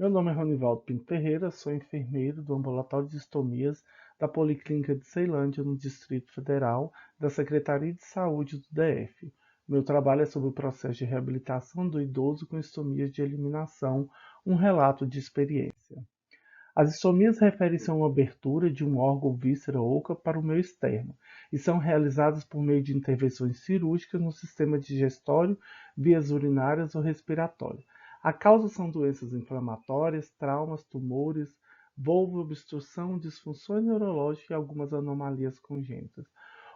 Meu nome é Ronivaldo Pinto Ferreira, sou enfermeiro do Ambulatório de Estomias da Policlínica de Ceilândia, no Distrito Federal, da Secretaria de Saúde do DF. Meu trabalho é sobre o processo de reabilitação do idoso com estomias de eliminação, um relato de experiência. As estomias referem-se a uma abertura de um órgão ou víscera oca para o meio externo e são realizadas por meio de intervenções cirúrgicas no sistema digestório, vias urinárias ou respiratório. A causa são doenças inflamatórias, traumas, tumores, obstrução, disfunções neurológicas e algumas anomalias congênitas.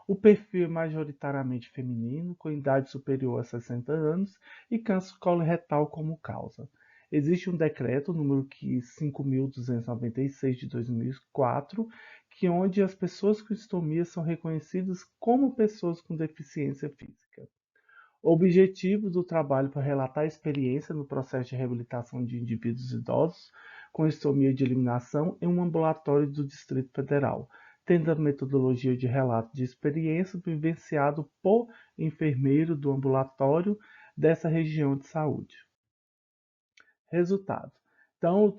O perfil é majoritariamente feminino, com idade superior a 60 anos e câncer coloretal como causa. Existe um decreto, número 5.296 de 2004, onde as pessoas com estomia são reconhecidas como pessoas com deficiência física. O objetivo do trabalho foi relatar a experiência no processo de reabilitação de indivíduos idosos com estomia de eliminação em um ambulatório do Distrito Federal, tendo a metodologia de relato de experiência vivenciado por enfermeiro do ambulatório dessa região de saúde. Resultado. Então,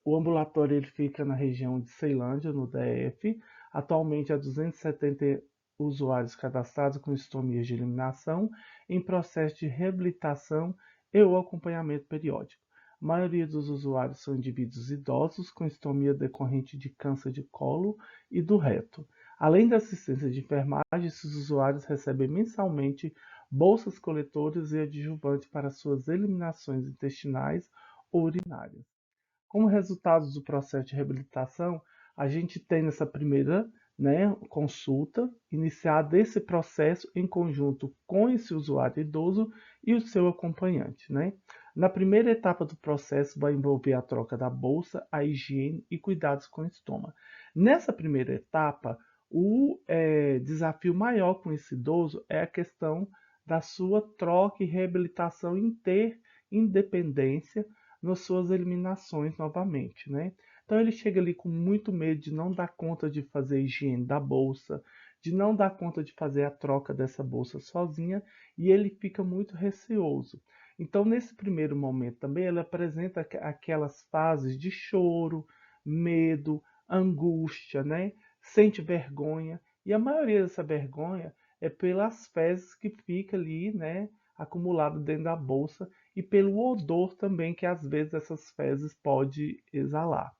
o ambulatório ele fica na região de Ceilândia, no DF. Atualmente, há 270 usuários cadastrados com estomias de eliminação em processo de reabilitação e o acompanhamento periódico. A maioria dos usuários são indivíduos idosos com estomia decorrente de câncer de colo e do reto. Além da assistência de enfermagem, esses usuários recebem mensalmente bolsas coletoras e adjuvantes para suas eliminações intestinais ou urinárias. Como resultado do processo de reabilitação, a gente tem nessa primeira, consulta, iniciado esse processo em conjunto com esse usuário idoso e o seu acompanhante. Na primeira etapa do processo, vai envolver a troca da bolsa, a higiene e cuidados com o estômago. Nessa primeira etapa, o desafio maior com esse idoso é a questão da sua troca e reabilitação em ter independência nas suas eliminações novamente, Então ele chega ali com muito medo de não dar conta de fazer a higiene da bolsa, de não dar conta de fazer a troca dessa bolsa sozinha e ele fica muito receoso. Então nesse primeiro momento também ele apresenta aquelas fases de choro, medo, angústia, Sente vergonha e a maioria dessa vergonha é pelas fezes que fica ali, acumulado dentro da bolsa e pelo odor também que às vezes essas fezes pode exalar.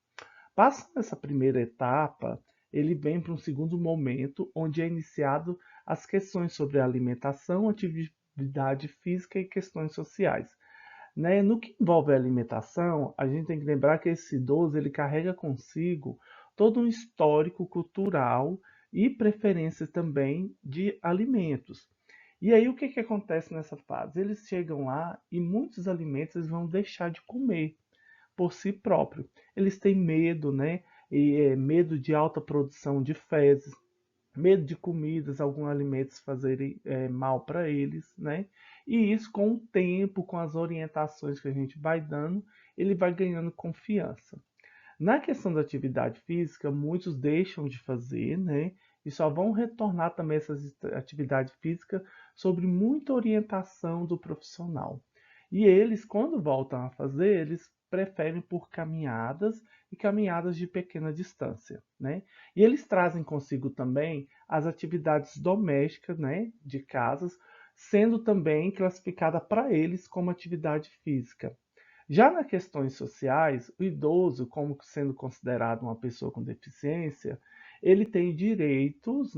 Passando essa primeira etapa, ele vem para um segundo momento, onde é iniciado as questões sobre alimentação, atividade física e questões sociais. No que envolve a alimentação, a gente tem que lembrar que esse idoso ele carrega consigo todo um histórico cultural e preferências também de alimentos. E aí o que acontece nessa fase? Eles chegam lá e muitos alimentos eles vão deixar de comer por si próprio. Eles têm medo, medo de alta produção de fezes, medo de comidas, alguns alimentos fazerem mal para eles, E isso com o tempo, com as orientações que a gente vai dando, ele vai ganhando confiança. Na questão da atividade física, muitos deixam de fazer, E só vão retornar também essas atividade física sobre muita orientação do profissional. E eles, quando voltam a fazer, eles preferem por caminhadas e caminhadas de pequena distância, E eles trazem consigo também as atividades domésticas, de casas, sendo também classificada para eles como atividade física. Já nas questões sociais, o idoso, como sendo considerado uma pessoa com deficiência, ele tem direitos,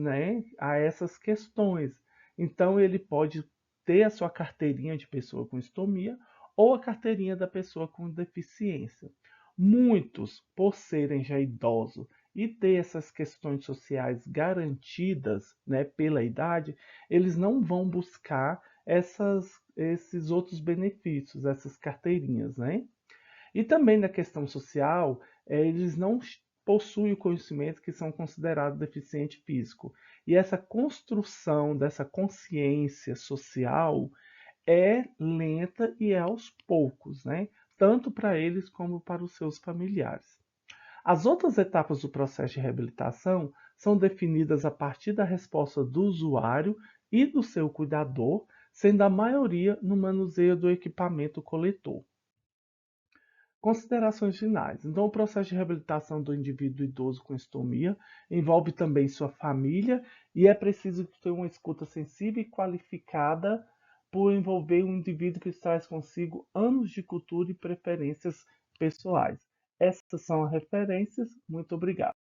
a essas questões. Então, ele pode ter a sua carteirinha de pessoa com estomia ou a carteirinha da pessoa com deficiência. Muitos, por serem já idosos e ter essas questões sociais garantidas, pela idade, eles não vão buscar esses outros benefícios, essas carteirinhas, E também na questão social, eles não possuem o conhecimento que são considerados deficiente físico. E essa construção dessa consciência social é lenta e é aos poucos, Tanto para eles como para os seus familiares. As outras etapas do processo de reabilitação são definidas a partir da resposta do usuário e do seu cuidador, sendo a maioria no manuseio do equipamento coletor. Considerações finais. Então, o processo de reabilitação do indivíduo idoso com estomia envolve também sua família e é preciso ter uma escuta sensível e qualificada por envolver um indivíduo que traz consigo anos de cultura e preferências pessoais. Essas são as referências. Muito obrigado.